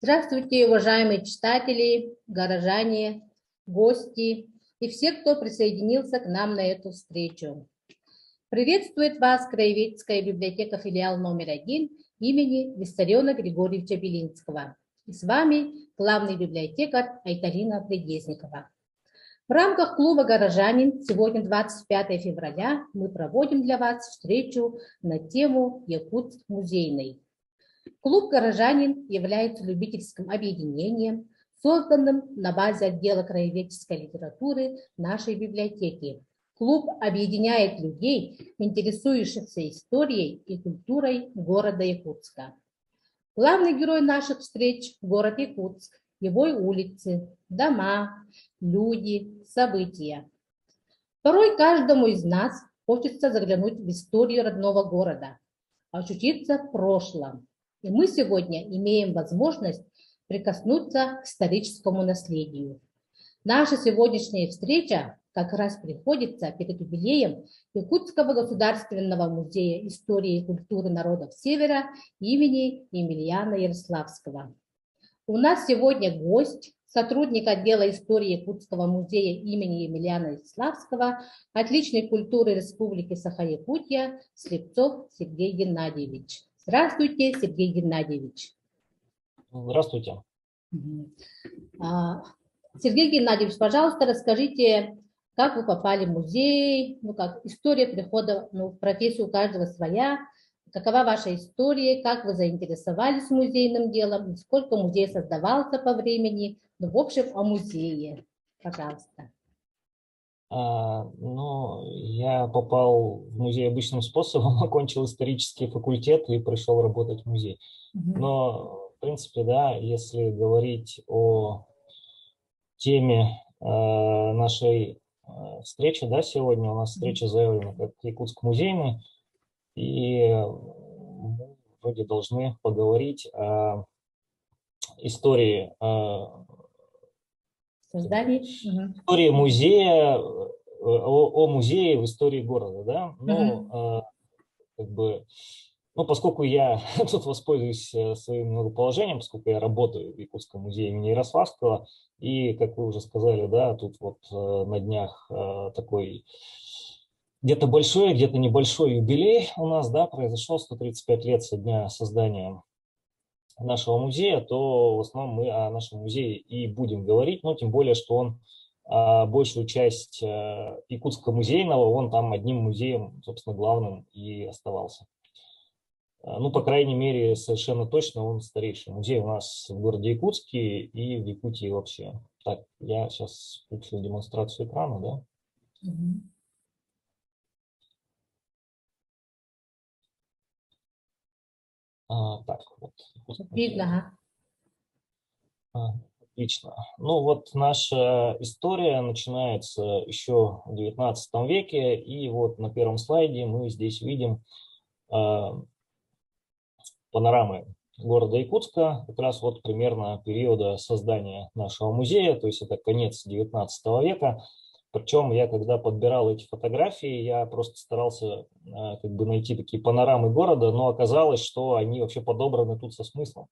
Здравствуйте, уважаемые читатели, горожане, гости и все, кто присоединился к нам на эту встречу. Приветствует вас Краеведческая библиотека филиал номер 1 имени Виссариона Григорьевича Белинского. И с вами главный библиотекарь Айталина Предезникова. В рамках клуба «Горожанин» сегодня, 25 февраля, мы проводим для вас встречу на тему «Якутск музейный». Клуб «Горожанин» является любительским объединением, созданным на базе отдела краеведческой литературы нашей библиотеки. Клуб объединяет людей, интересующихся историей и культурой города Якутска. Главный герой наших встреч – город Якутск, его улицы, дома, люди, события. Порой каждому из нас хочется заглянуть в историю родного города, ощутиться в прошлом. И мы сегодня имеем возможность прикоснуться к историческому наследию. Наша сегодняшняя встреча как раз приходится перед юбилеем Якутского государственного музея истории и культуры народов Севера имени Емельяна Ярославского. У нас сегодня гость, сотрудник отдела истории Якутского музея имени Емельяна Ярославского, отличной культуры Республики Саха-Якутия, Слепцов Сергей Геннадьевич. Здравствуйте, Сергей Геннадьевич. Здравствуйте. Сергей Геннадьевич, пожалуйста, расскажите, как вы попали в музей, история прихода в профессию у каждого своя, какова ваша история, как вы заинтересовались музейным делом, сколько музей создавался по времени, в общем, о музее, пожалуйста. Я попал в музей обычным способом, окончил исторический факультет и пришел работать в музей. Но, в принципе, да, если говорить о теме нашей встречи, да, сегодня у нас встреча заявлена как Якутск музейный, и мы вроде должны поговорить о истории истории музея, о музее в истории города, да, поскольку я тут воспользуюсь своим положением, поскольку я работаю в Якутском музее имени Ярославского, и, как вы уже сказали, да, тут вот на днях такой где-то большой, где-то небольшой юбилей у нас, да, произошел 135 лет со дня создания нашего музея, то в основном мы о нашем музее и будем говорить, но тем более, что он большую часть Якутского музейного, он там одним музеем, собственно, главным и оставался. Ну, по крайней мере, совершенно точно он старейший музей у нас в городе Якутске и в Якутии вообще. Так, я сейчас включу демонстрацию экрана, да? Так, вот. Видно. Отлично. Ну вот наша история начинается еще в 19 веке, и вот на первом слайде мы здесь видим панорамы города Якутска, как раз вот примерно периода создания нашего музея, то есть это конец 19 века. Причем я, когда подбирал эти фотографии, я просто старался найти такие панорамы города, но оказалось, что они вообще подобраны тут со смыслом.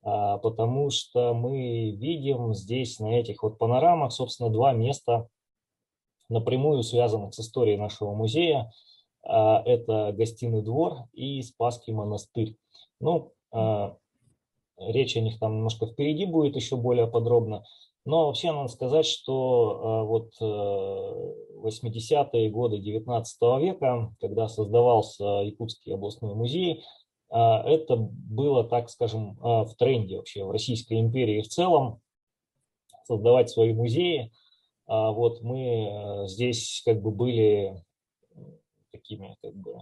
Потому что мы видим здесь на этих вот панорамах, собственно, два места, напрямую связанных с историей нашего музея. Это Гостиный двор и Спасский монастырь. Ну, речь о них там немножко впереди будет еще более подробно. Но вообще надо сказать, что вот 80-е годы 19 века, когда создавался Якутский областной музей, это было, так скажем, в тренде вообще в Российской империи в целом создавать свои музеи. Вот мы здесь как бы были такими как бы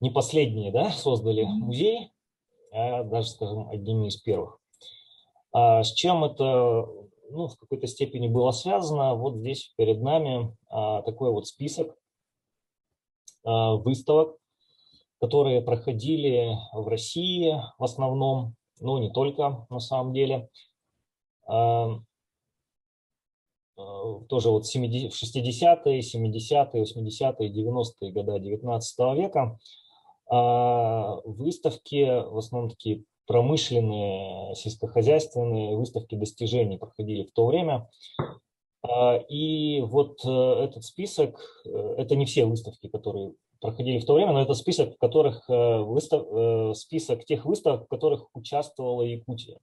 не последние, да, создали музей, а даже, скажем, одними из первых. С чем это, ну, в какой-то степени было связано? Вот здесь перед нами такой вот список выставок, которые проходили в России в основном, но не только на самом деле. Тоже вот в 60-е, 70-е, 80-е, 90-е годы 19 века выставки, в основном такие промышленные, сельскохозяйственные выставки достижений проходили в то время. И вот этот список, это не все выставки, которые проходили в то время, но это список, в которых, список тех выставок, в которых участвовала Якутия.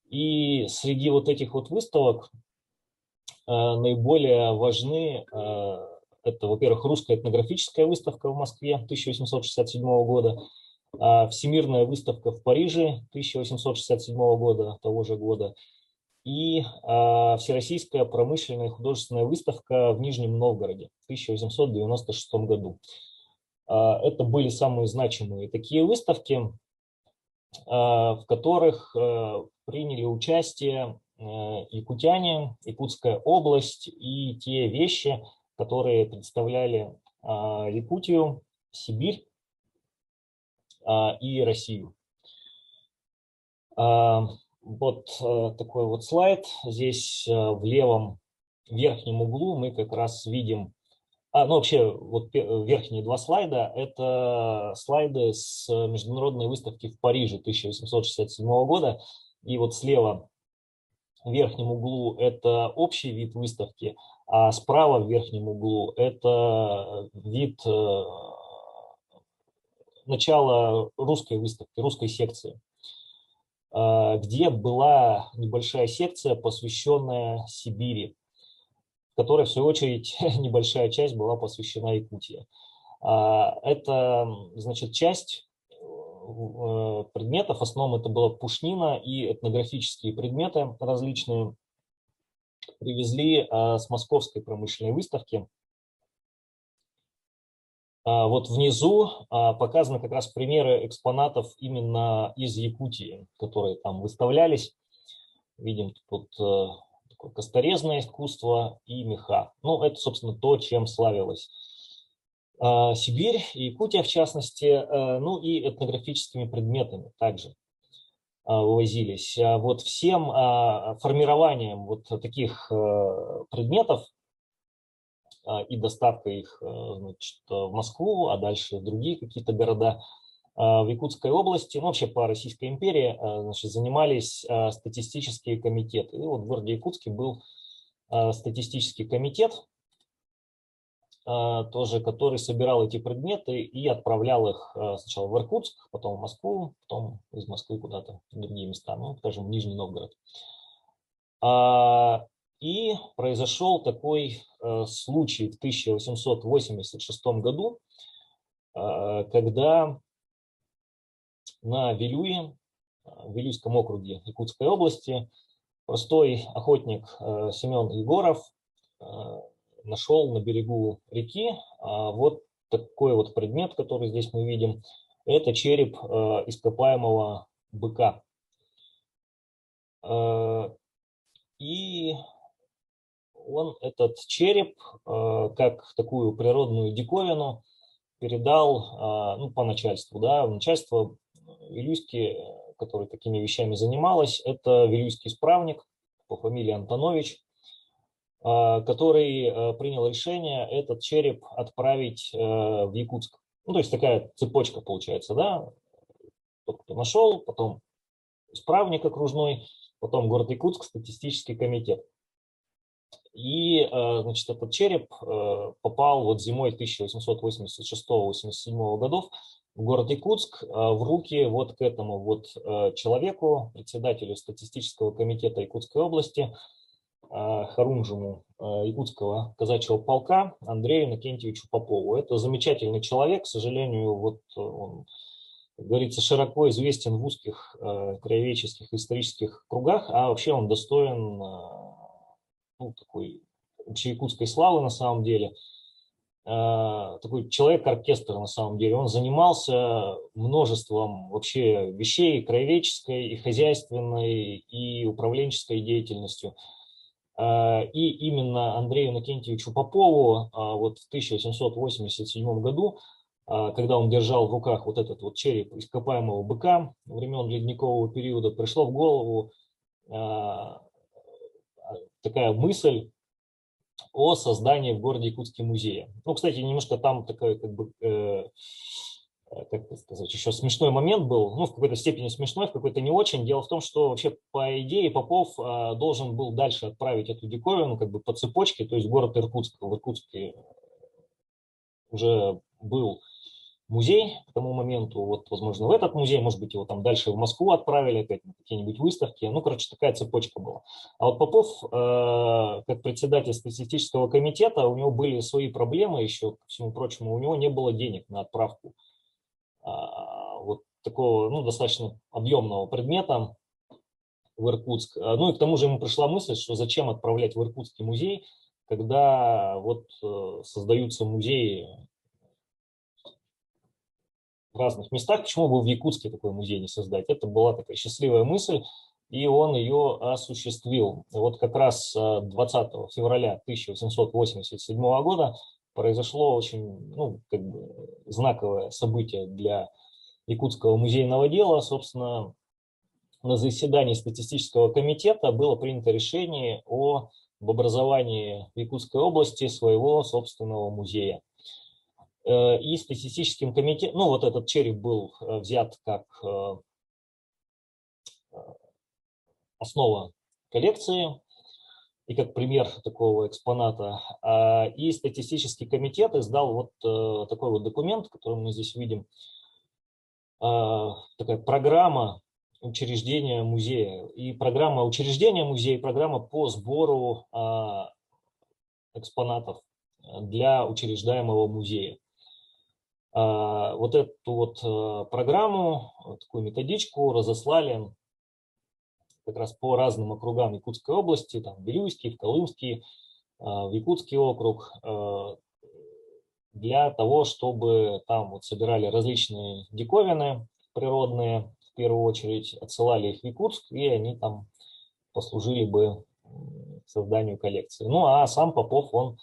И среди вот этих вот выставок наиболее важны, это, во-первых, русская этнографическая выставка в Москве 1867 года, Всемирная выставка в Париже 1867 года, того же года, и Всероссийская промышленная и художественная выставка в Нижнем Новгороде в 1896 году. Это были самые значимые такие выставки, в которых приняли участие якутяне, Якутская область и те вещи, которые представляли Якутию, Сибирь и Россию. Вот такой вот слайд. Здесь в левом верхнем углу мы как раз видим, ну вообще вот верхние два слайда, это слайды с международной выставки в Париже 1867 года. И вот слева в верхнем углу это общий вид выставки, а справа в верхнем углу это вид начала русской выставки, русской секции, где была небольшая секция, посвященная Сибири, в которой, в свою очередь, небольшая часть была посвящена Якутии. Это, значит, часть предметов, в основном это была пушнина и этнографические предметы различные, привезли с Московской промышленной выставки. Вот внизу показаны как раз примеры экспонатов именно из Якутии, которые там выставлялись. Видим тут такое косторезное искусство и меха. Ну, это, собственно, то, чем славилась Сибирь и Якутия, в частности, ну и этнографическими предметами также вывозились. Вот всем формированием вот таких предметов и доставка их, значит, в Москву, а дальше в другие какие-то города в Якутской области, ну, вообще по Российской империи, значит, занимались статистические комитеты. И вот в городе Якутске был статистический комитет, тоже, который собирал эти предметы и отправлял их сначала в Иркутск, потом в Москву, потом из Москвы куда-то в другие места, ну, скажем, в Нижний Новгород. И произошел такой случай в 1886 году, когда на Вилюе, в Вилюйском округе Якутской области, простой охотник Семен Егоров нашел на берегу реки вот такой вот предмет, который здесь мы видим. Это череп ископаемого быка. И он этот череп, как такую природную диковину, передал ну, по начальству. Да, начальство Вилюйский, который такими вещами занималось, это вилюйский справник по фамилии Антонович, который принял решение этот череп отправить в Якутск. Ну, то есть такая цепочка получается, да, тот, кто нашел, потом справник окружной, потом город Якутск, статистический комитет. И, значит, этот череп попал вот зимой 1886-87 годов в город Якутск в руки вот к этому вот человеку, председателю статистического комитета Якутской области, Харунжему Якутского казачьего полка Андрею Иннокентьевичу Попову. Это замечательный человек, к сожалению, вот он, как говорится, широко известен в узких краеведческих исторических кругах, а вообще он достоин ну, такой общеякутской славы на самом деле. Такой человек-оркестр на самом деле. Он занимался множеством вообще вещей краеведческой и хозяйственной и управленческой деятельностью. И именно Андрею Иннокентьевичу Попову вот в 1887 году, когда он держал в руках вот этот вот череп ископаемого быка времен ледникового периода, пришло в голову такая мысль о создании в городе Якутске музея. Ну, кстати, немножко там такая как бы как это сказать, еще смешной момент был, ну, в какой-то степени смешной, в какой-то не очень. Дело в том, что вообще, по идее, Попов должен был дальше отправить эту диковину как бы по цепочке, то есть в город Иркутск. В Иркутске уже был музей к тому моменту, вот, возможно, в этот музей, может быть, его там дальше в Москву отправили опять на какие-нибудь выставки, ну, короче, такая цепочка была. А вот Попов, как председатель статистического комитета, у него были свои проблемы еще, ко всему прочему, у него не было денег на отправку вот такого, ну, достаточно объемного предмета в Иркутск. Ну и к тому же ему пришла мысль, что зачем отправлять в Иркутский музей, когда вот создаются музеи в разных местах, почему бы в Якутске такой музей не создать? Это была такая счастливая мысль, и он ее осуществил. И вот как раз 20 февраля 1887 года произошло очень, ну, как бы знаковое событие для Якутского музейного дела. Собственно, на заседании статистического комитета было принято решение об образовании в Якутской области своего собственного музея. И статистическим комитетом, ну вот этот череп был взят как основа коллекции и как пример такого экспоната. И статистический комитет издал вот такой вот документ, который мы здесь видим. Такая программа учреждения музея. И программа учреждения музея, и программа по сбору экспонатов для учреждаемого музея. Вот эту вот программу, такую методичку разослали как раз по разным округам Якутской области, там, в Вилюйский, в Колымский, в Якутский округ, для того, чтобы там вот собирали различные диковины природные, в первую очередь отсылали их в Якутск, и они там послужили бы созданию коллекции. Ну, а сам Попов, он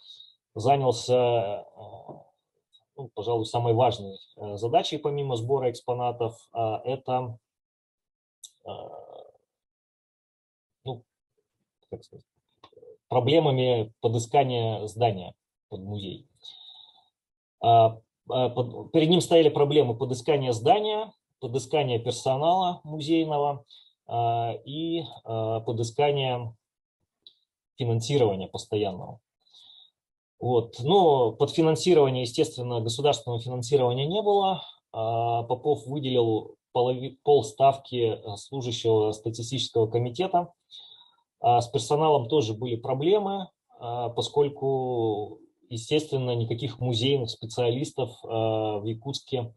занялся, ну, пожалуй, самой важной задачей помимо сбора экспонатов, это, ну, как сказать, проблемами подыскания здания под музей. Перед ним стояли проблемы подыскания здания, подыскания персонала музейного и подыскания финансирования постоянного. Вот. Но под финансирование, естественно, государственного финансирования не было. Попов выделил полставки служащего статистического комитета. С персоналом тоже были проблемы, поскольку, естественно, никаких музейных специалистов в Якутске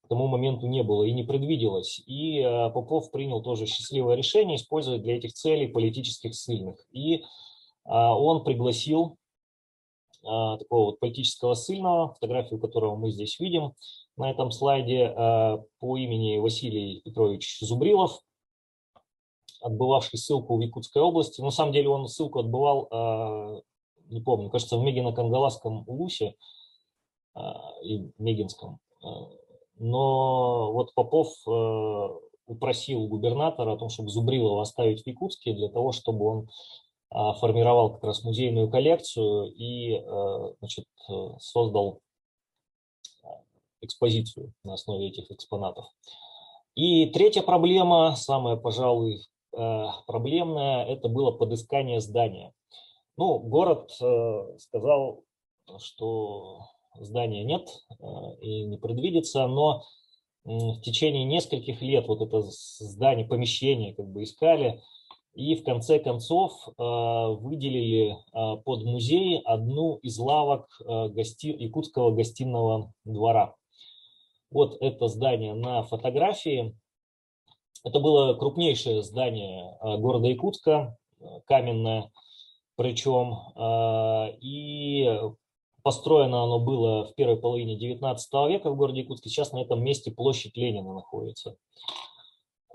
к тому моменту не было и не предвиделось. И Попов принял тоже счастливое решение использовать для этих целей политических ссыльных. И он пригласил такого вот политического ссыльного, фотографию которого мы здесь видим на этом слайде, по имени Василий Петрович Зубрилов, отбывавший ссылку в Якутской области. На самом деле он ссылку отбывал, не помню, кажется, в Мегино-Кангаласском улусе и Мегинском. Но вот Попов упросил губернатора о том, чтобы Зубрилова оставить в Якутске для того, чтобы он формировал как раз музейную коллекцию и, значит, создал экспозицию на основе этих экспонатов. И третья проблема, самая, пожалуй, проблемная, это было подыскание здания. Ну, город сказал, что здания нет и не предвидится, но в течение нескольких лет вот это здание, помещение как бы искали, и в конце концов выделили под музей одну из лавок Якутского гостиного двора. Вот это здание на фотографии. Это было крупнейшее здание города Якутска, каменное, причем, и построено оно было в первой половине 19 века в городе Якутске. Сейчас на этом месте площадь Ленина находится.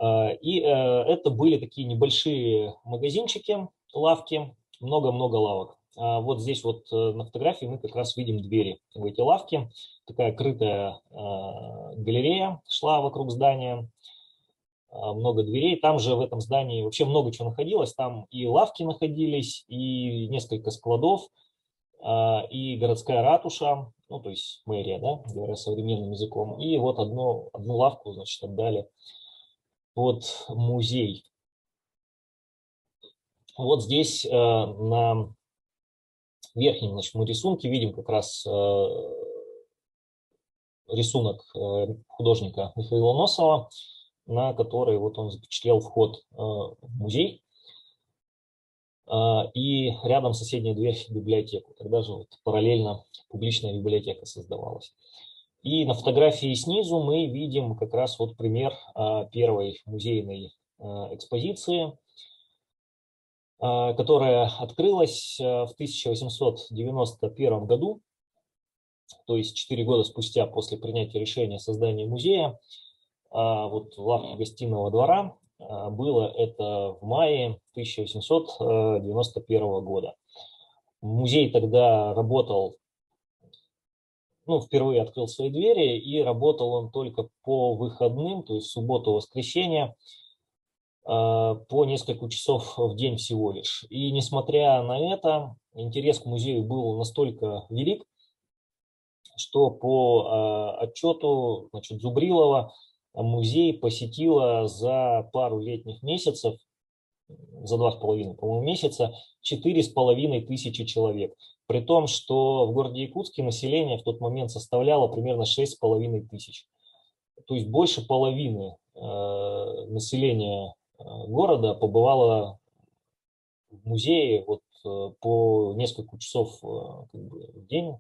И это были такие небольшие магазинчики, лавки, много-много лавок. Вот здесь вот на фотографии мы как раз видим двери в эти лавки. Такая крытая галерея шла вокруг здания, много дверей. Там же в этом здании вообще много чего находилось. Там и лавки находились, и несколько складов, и городская ратуша. ну, то есть мэрия, да, говоря современным языком. И вот одну лавку, значит, отдали под музей. Вот здесь на верхнем, значит, мы рисунке видим как раз рисунок художника Михаила Носова, на который вот он запечатлел вход в музей. И рядом соседняя дверь в библиотеку. Тогда же вот параллельно публичная библиотека создавалась. И на фотографии снизу мы видим как раз вот пример первой музейной экспозиции, которая открылась в 1891 году, то есть 4 года спустя после принятия решения о создании музея, вот в лавке Гостиного двора. Было это в мае 1891 года. Музей тогда работал, ну, впервые открыл свои двери, и работал он только по выходным, то есть субботу-воскресенье, по несколько часов в день всего лишь. И несмотря на это, интерес к музею был настолько велик, что по отчету, значит, Зубрилова музей посетило за пару летних месяцев, за 2,5, по-моему, месяца, 4,5 тысячи человек. При том, что в городе Якутске население в тот момент составляло примерно 6,5 тысяч. То есть больше половины населения города побывало в музее вот, по несколько часов как бы, в день.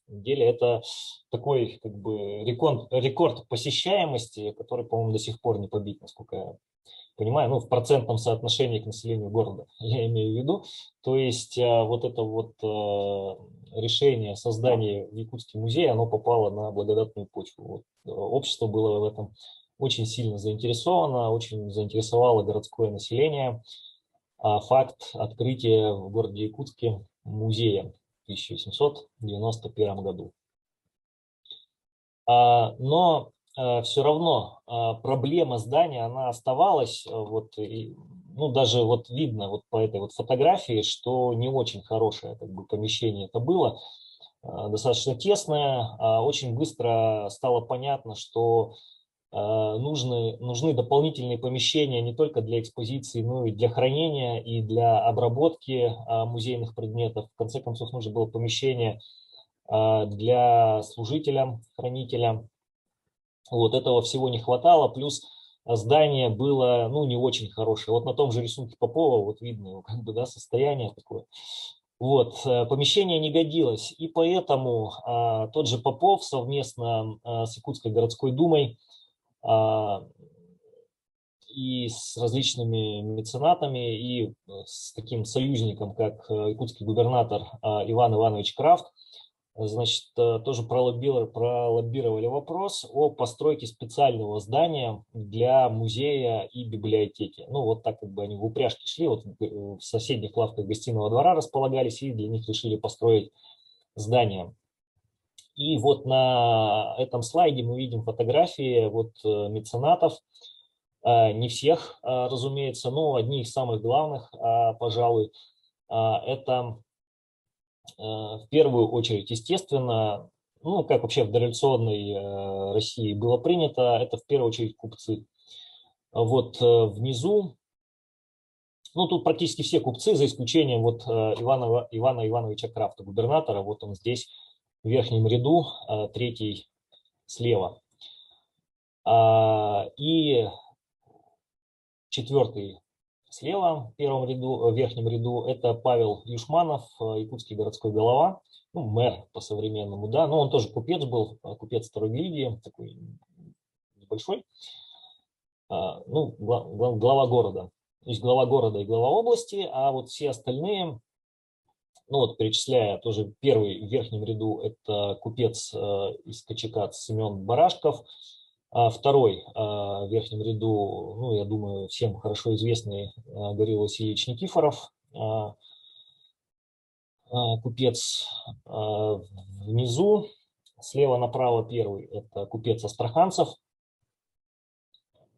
На самом деле это такой как бы рекорд посещаемости, который, по-моему, до сих пор не побит, насколько я понимаю, ну, в процентном соотношении к населению города, я имею в виду. То есть вот это вот решение создания Якутский музей, оно попало на благодатную почву. Вот, общество было в этом очень сильно заинтересовано, очень заинтересовало городское население. Факт открытия в городе Якутске музея в 1891 году. Но все равно проблема здания, она оставалась, вот, ну, даже вот видно вот по этой вот фотографии, что не очень хорошее как бы, помещение это было, достаточно тесное. Очень быстро стало понятно, что нужны дополнительные помещения не только для экспозиции, но и для хранения, и для обработки музейных предметов. В конце концов, нужно было помещение для служителя, хранителя. Вот этого всего не хватало, плюс здание было, ну, не очень хорошее. Вот на том же рисунке Попова вот видно его как бы, да, состояние такое. Вот, помещение не годилось, и поэтому тот же Попов совместно с Якутской городской думой и с различными меценатами, и с таким союзником, как якутский губернатор Иван Иванович Крафт, значит, тоже пролоббировали вопрос о постройке специального здания для музея и библиотеки. Ну, вот так как бы они в упряжке шли, вот в соседних лавках Гостиного двора располагались, и для них решили построить здание. И вот на этом слайде мы видим фотографии вот меценатов, не всех, разумеется, но одни из самых главных, пожалуй, это в первую очередь, естественно, ну, как вообще в дореволюционной России было принято, это в первую очередь купцы. Вот внизу, ну, тут практически все купцы, за исключением вот Ивана Ивановича Крафта, губернатора, вот он здесь в верхнем ряду, третий слева. И четвертый слева, в первом ряду, в верхнем ряду, это Павел Юшманов, якутский городской голова, ну, мэр по-современному, да, но он тоже купец был, купец второй гильдии, такой небольшой, ну, глава города. То есть глава города и глава области, а вот все остальные, ну вот перечисляя, тоже первый в верхнем ряду это купец из Кочека Семен Барашков, второй в верхнем ряду, ну, я думаю, всем хорошо известный Гаврил Васильевич Никифоров, купец. Внизу, слева направо первый, это купец Астраханцев,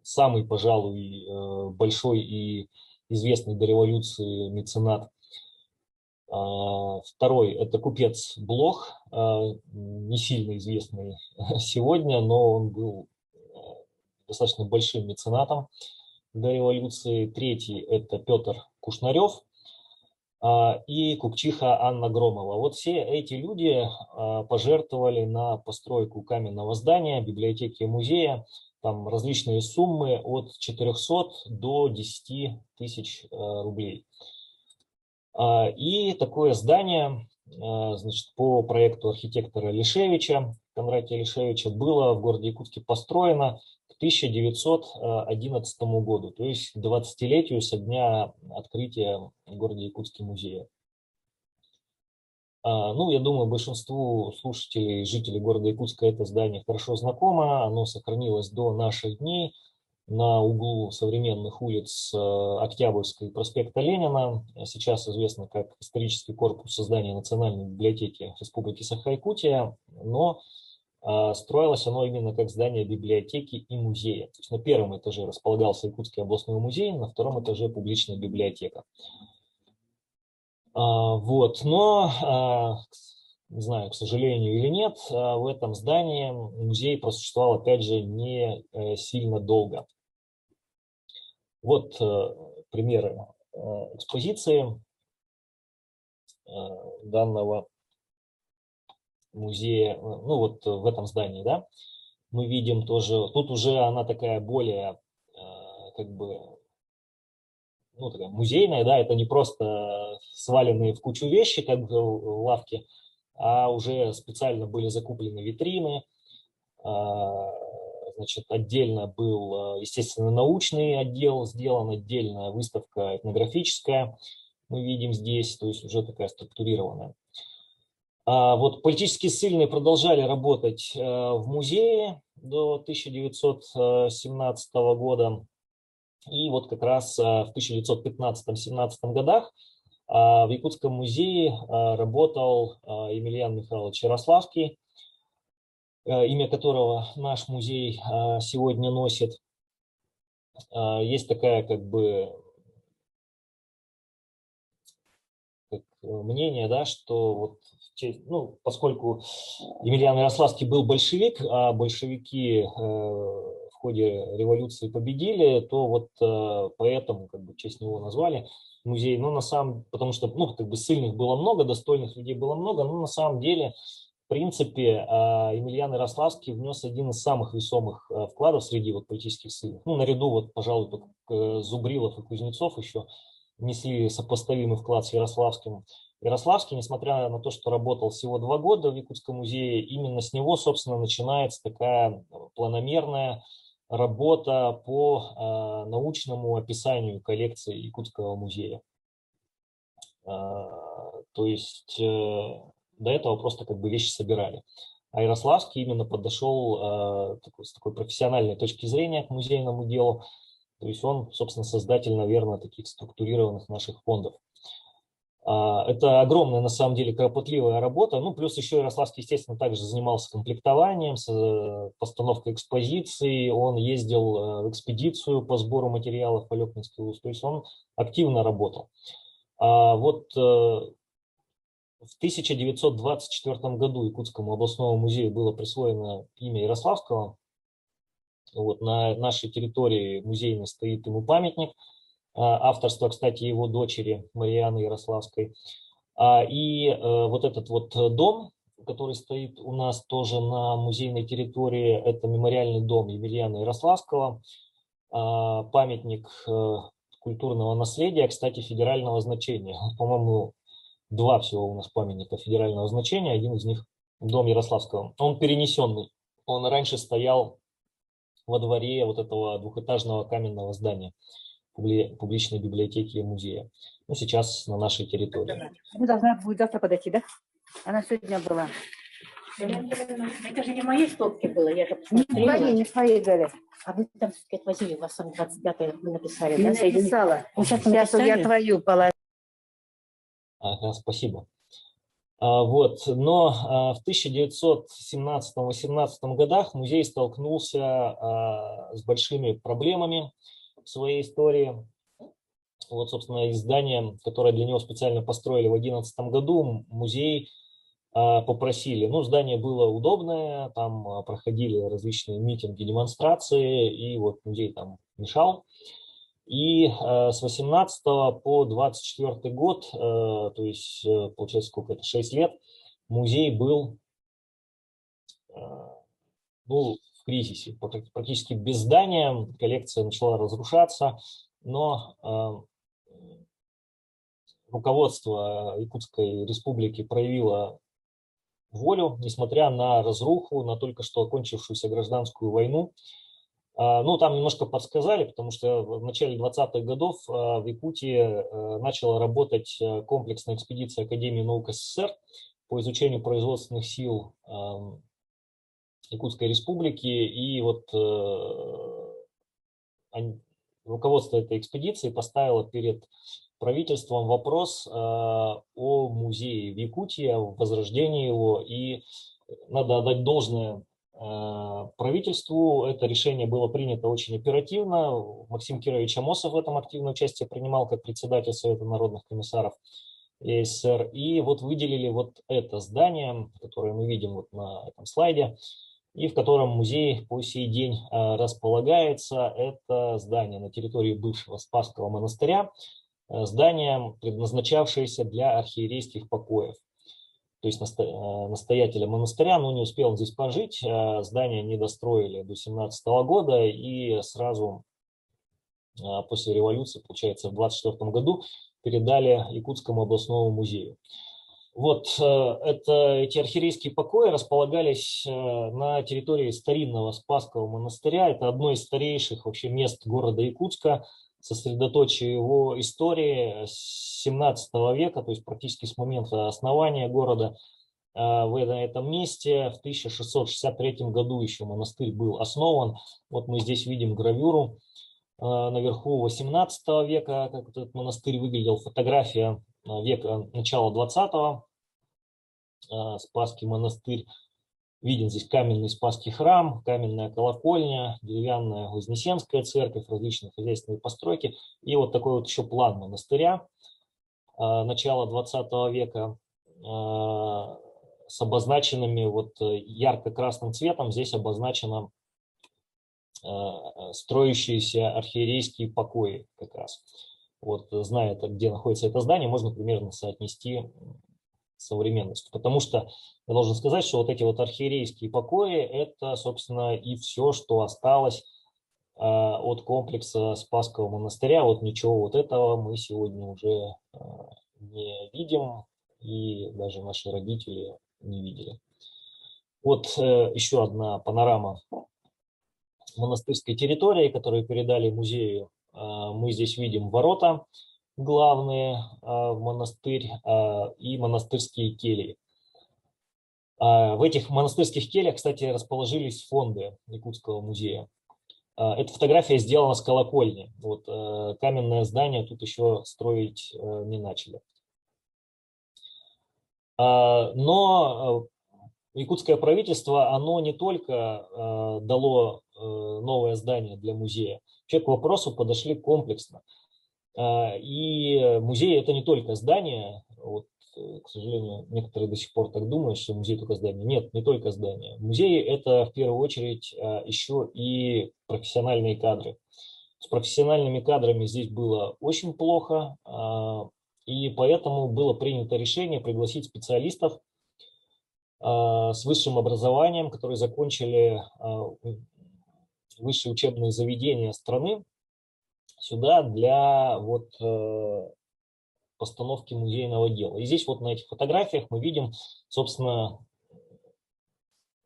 самый, пожалуй, большой и известный до революции меценат. Второй – это купец Блох, не сильно известный сегодня, но он был достаточно большим меценатом до революции. Третий – это Петр Кушнарев и купчиха Анна Громова. Вот все эти люди пожертвовали на постройку каменного здания, библиотеки и музея там различные суммы от 400 до 10 тысяч рублей. И такое здание, значит, по проекту архитектора Лишевича, Кондратия Лишевича, было в городе Якутске построено к 1911 году, то есть к 20-летию со дня открытия в городе Якутске музея. Ну, я думаю, большинству слушателей, жителей города Якутска это здание хорошо знакомо, оно сохранилось до наших дней на углу современных улиц Октябрьской и проспекта Ленина. Сейчас известно как исторический корпус создания Национальной библиотеки Республики Саха-Якутия, но строилось оно именно как здание библиотеки и музея. То есть на первом этаже располагался Якутский областной музей, на втором этаже публичная библиотека. Вот, но, не знаю, к сожалению или нет, в этом здании музей просуществовал, опять же, не сильно долго. Вот примеры экспозиции данного музея, ну вот в этом здании, да, мы видим тоже, тут уже она такая более, как бы, ну, такая музейная, да, это не просто сваленные в кучу вещи, как в лавке, а уже специально были закуплены витрины, значит, отдельно был, естественно, научный отдел сделан, отдельная выставка этнографическая, мы видим здесь, то есть уже такая структурированная. Вот политические ссыльные продолжали работать в музее до 1917 года. И вот как раз в 1915-17 годах в Якутском музее работал Емельян Михайлович Ярославский, имя которого наш музей сегодня носит. Есть такая как бы мнение, да, что вот, ну, поскольку Емельян Ярославский был большевик, а большевики в ходе революции победили, то вот поэтому как бы в честь него назвали музей. Но на самом, потому что, ну, как бы ссыльных было много, достойных людей было много, но на самом деле, в принципе, Емельян Ярославский внес один из самых весомых вкладов среди вот политических ссыльных. Ну, наряду вот, пожалуй, Зубрилов и Кузнецов еще внесли сопоставимый вклад с Ярославским. Ярославский, несмотря на то, что работал всего 2 года в Якутском музее, именно с него, собственно, начинается такая планомерная работа по научному описанию коллекции Якутского музея. То есть до этого просто как бы вещи собирали. А Ярославский именно подошел с такой профессиональной точки зрения к музейному делу. То есть он, собственно, создатель, наверное, таких структурированных наших фондов. Это огромная, на самом деле, кропотливая работа. Ну, плюс еще Ярославский, естественно, также занимался комплектованием, постановкой экспозиций. Он ездил в экспедицию по сбору материалов по Лёкнинской УС. То есть он активно работал. Вот в 1924 году Якутскому областному музею было присвоено имя Ярославского. Вот на нашей территории музейной стоит ему памятник. Авторство, кстати, его дочери Марианы Ярославской. И вот этот вот дом, который стоит у нас тоже на музейной территории, это мемориальный дом Емельяна Ярославского, памятник культурного наследия, кстати, федерального значения. По-моему, 2 всего у нас памятника федерального значения, один из них дом Ярославского. Он перенесенный, он раньше стоял во дворе вот этого двухэтажного каменного здания публичной библиотеки и музея. Ну, сейчас на нашей территории. Она должна будет завтра подойти, да? Она сегодня была. Это же не в моей стопке было, я же посмотрела. Не своей, Галя. А вы там все-таки отвозили, у вас там 25-е вы написали, Не да? написала. Вы сейчас Сейчас я твою положу. Ага, спасибо. Вот, но в 1917-18 годах музей столкнулся с большими проблемами в своей истории. Вот, собственно, из здания, которое для него специально построили в 2011 году, музей попросили. Ну, здание было удобное, там проходили различные митинги, демонстрации, и вот музей там мешал. И с 18 по 24 год, то есть, получается, сколько это, 6 лет, музей был ну, в кризисе, практически без здания, коллекция начала разрушаться, но руководство Якутской республики проявило волю, несмотря на разруху, на только что окончившуюся гражданскую войну. Ну, там немножко подсказали, потому что в начале 20-х годов в Якутии начала работать комплексная экспедиция Академии наук СССР по изучению производственных сил Якутской республики. И вот руководство этой экспедиции поставило перед правительством вопрос о музее в Якутии, о возрождении его. И надо отдать должное правительству. Это решение было принято очень оперативно. Максим Кирович Амосов в этом активное участие принимал как председатель Совета народных комиссаров ЕССР. И вот выделили вот это здание, которое мы видим вот на этом слайде, и в котором музей по сей день располагается. Это здание на территории бывшего Спасского монастыря, здание, предназначавшееся для архиерейских покоев. То есть настоятеля монастыря, но не успел он здесь пожить, здание не достроили до 17 года, и сразу после революции, получается, в 24 году передали Якутскому областному музею. Вот эти архиерейские покои располагались на территории старинного Спасского монастыря. Это одно из старейших вообще мест города Якутска, сосредоточие его истории с 17 века, то есть практически с момента основания города. На этом месте в 1663 году еще монастырь был основан. Вот мы здесь видим гравюру наверху 18 века, как этот монастырь выглядел, фотография века начала 20-го, Спасский монастырь. Виден здесь каменный Спасский храм, каменная колокольня, деревянная Вознесенская церковь, различные хозяйственные постройки. И вот такой вот еще план монастыря начала 20 века с обозначенными вот ярко-красным цветом. Здесь обозначено строящиеся архиерейские покои как раз. Вот, зная, где находится это здание, можно примерно соотнести с современностью. Потому что я должен сказать, что вот эти вот архиерейские покои – это, собственно, и все, что осталось от комплекса Спасского монастыря. Вот ничего вот этого мы сегодня уже не видим, и даже наши родители не видели. Вот еще одна панорама монастырской территории, которую передали музею. Мы здесь видим ворота главные в монастырь и монастырские кельи. В этих монастырских кельях, кстати, расположились фонды Якутского музея. Эта фотография сделана с колокольни. Вот, каменное здание тут еще строить не начали. Но якутское правительство, оно не только дало новое здание для музея. Вообще к вопросу подошли комплексно. И музей – это не только здание. Вот, к сожалению, некоторые до сих пор так думают, что музей только здание. Нет, не только здание. Музей – это в первую очередь еще и профессиональные кадры. С профессиональными кадрами здесь было очень плохо, и поэтому было принято решение пригласить специалистов с высшим образованием, которые закончили высшие учебные заведения страны, сюда для вот постановки музейного дела. И здесь вот на этих фотографиях мы видим, собственно,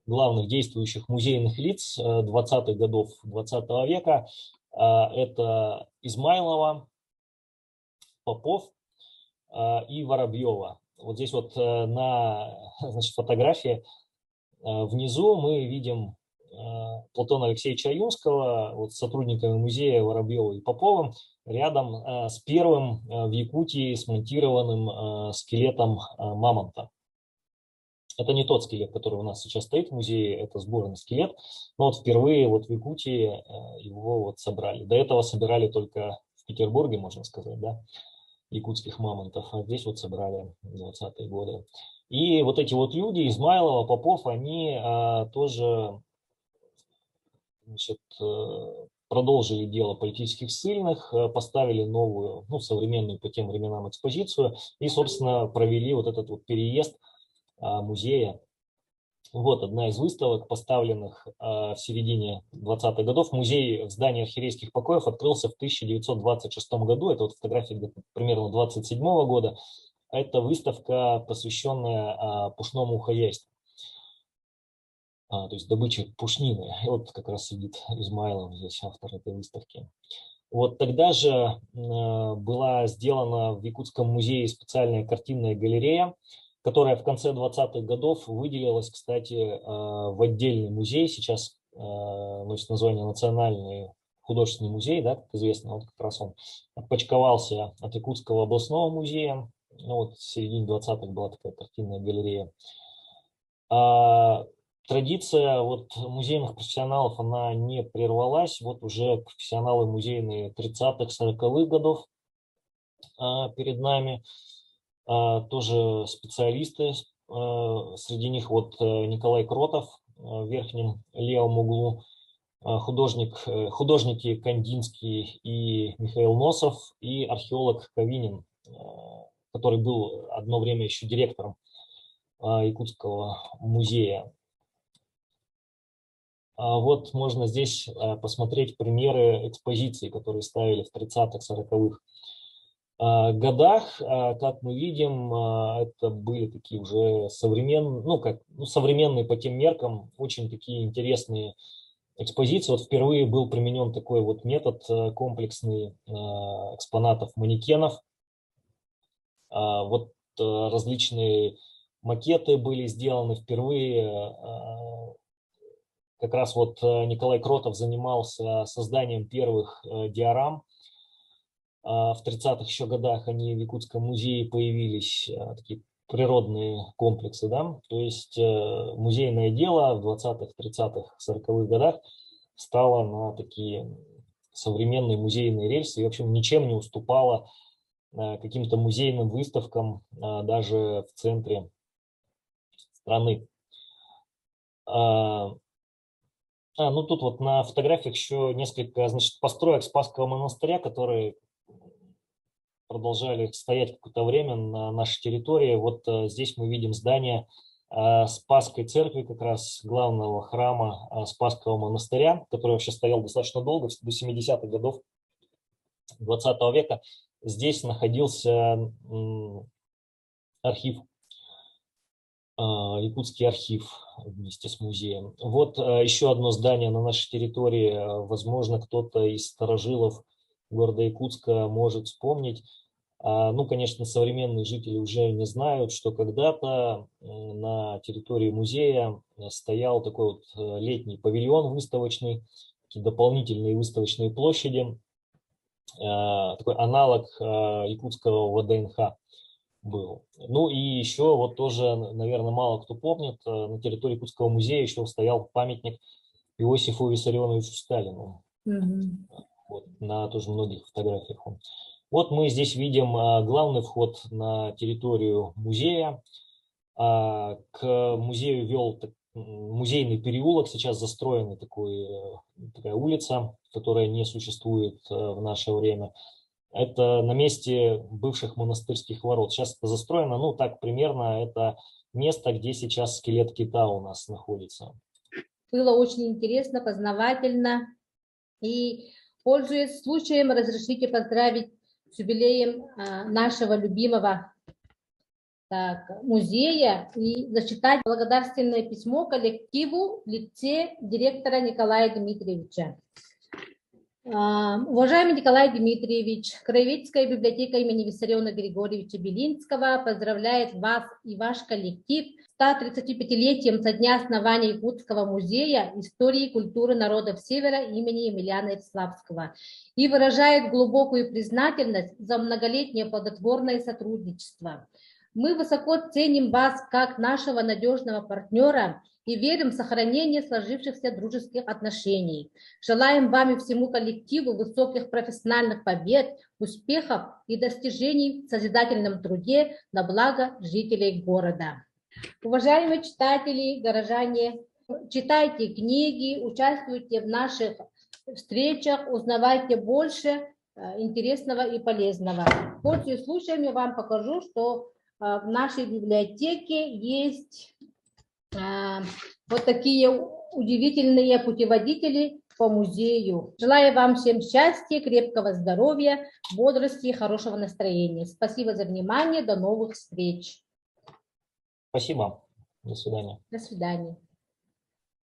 главных действующих музейных лиц 20-х годов 20 века. Это Измайлова, Попов и Воробьева. Вот здесь вот на фотографии внизу мы видим Платона Алексеевича Юнского вот, с сотрудниками музея Воробьева и Поповым рядом с первым в Якутии смонтированным скелетом мамонта. Это не тот скелет, который у нас сейчас стоит в музее, это сборный скелет, но вот впервые вот в Якутии его вот собрали. До этого собирали только в Петербурге, можно сказать, да, якутских мамонтов, а здесь вот собрали в 20-е годы. И вот эти вот люди, Измайлова, Попов, они тоже, значит, продолжили дело политических ссыльных, поставили новую, ну, современную по тем временам экспозицию и, собственно, провели вот этот вот переезд музея. Вот одна из выставок, поставленных в середине 20-х годов. Музей в здании архиерейских покоев открылся в 1926 году. Это вот фотография примерно 27 года. Это выставка, посвященная пушному хозяйству. То есть добыче пушнины. И вот как раз сидит Измайлов здесь, автор этой выставки. Вот тогда же была сделана в Якутском музее специальная картинная галерея, которая в конце 20-х годов выделилась, кстати, в отдельный музей. Сейчас носит название Национальный художественный музей, да, как известно. Вот как раз он отпочковался от Якутского областного музея. Ну, вот в середине 20-х была такая картинная галерея. Традиция вот музейных профессионалов, она не прервалась. Вот уже профессионалы музейные 30-х, 40-х годов перед нами. Тоже специалисты. Среди них вот Николай Кротов в верхнем левом углу, художники Кандинский и Михаил Носов, и археолог Ковинин, который был одно время еще директором Якутского музея. Вот можно здесь посмотреть примеры экспозиций, которые ставили в 30-х, 40-х годах. Как мы видим, это были такие уже современные, современные по тем меркам, очень такие интересные экспозиции. Вот впервые был применен такой вот метод комплексный экспонатов, манекенов. Вот различные макеты были сделаны впервые. Как раз вот Николай Кротов занимался созданием первых диорам. В 30-х еще годах они в Якутском музее появились, такие природные комплексы, да, то есть музейное дело в 20-х, 30-х, 40-х годах стало на такие современные музейные рельсы и, в общем, ничем не уступало каким-то музейным выставкам даже в центре страны. Ну тут вот на фотографиях еще несколько, значит, построек Спасского монастыря, которые продолжали стоять какое-то время на нашей территории. Вот здесь мы видим здание Спасской церкви, как раз главного храма Спасского монастыря, который вообще стоял достаточно долго, до 70-х годов 20 века. Здесь находился архив, Якутский архив вместе с музеем. Вот еще одно здание на нашей территории, возможно, кто-то из старожилов города Якутска может вспомнить. Ну, конечно, современные жители уже не знают, что когда-то на территории музея стоял такой вот летний павильон выставочный, такие дополнительные выставочные площади, такой аналог якутского ВДНХ был. Ну и еще вот тоже, наверное, мало кто помнит, на территории Якутского музея еще стоял памятник Иосифу Виссарионовичу Сталину. Вот, на тоже многих фотографиях он. Вот мы здесь видим главный вход на территорию музея. К музею вел музейный переулок, сейчас застроенный такая улица, которая не существует в наше время. Это на месте бывших монастырских ворот. Сейчас это застроено, ну так примерно, это место, где сейчас скелет кита у нас находится. Было очень интересно, познавательно. И, пользуясь случаем, разрешите поздравить с юбилеем нашего любимого музея и зачитать благодарственное письмо коллективу в лице директора Николая Дмитриевича. Уважаемый Николай Дмитриевич, Краеведческая библиотека имени Виссариона Григорьевича Белинского поздравляет вас и ваш коллектив с 135-летием со дня основания Якутского музея истории и культуры народов Севера имени Емельяна Иславского и выражает глубокую признательность за многолетнее плодотворное сотрудничество. Мы высоко ценим вас как нашего надежного партнера и верим в сохранение сложившихся дружеских отношений. Желаем вам и всему коллективу высоких профессиональных побед, успехов и достижений в созидательном труде на благо жителей города. Уважаемые читатели, горожане, читайте книги, участвуйте в наших встречах, узнавайте больше интересного и полезного. Пользуясь случаем, я вам покажу, что в нашей библиотеке есть вот такие удивительные путеводители по музею. Желаю вам всем счастья, крепкого здоровья, бодрости и хорошего настроения. Спасибо за внимание. До новых встреч. Спасибо. До свидания. До свидания.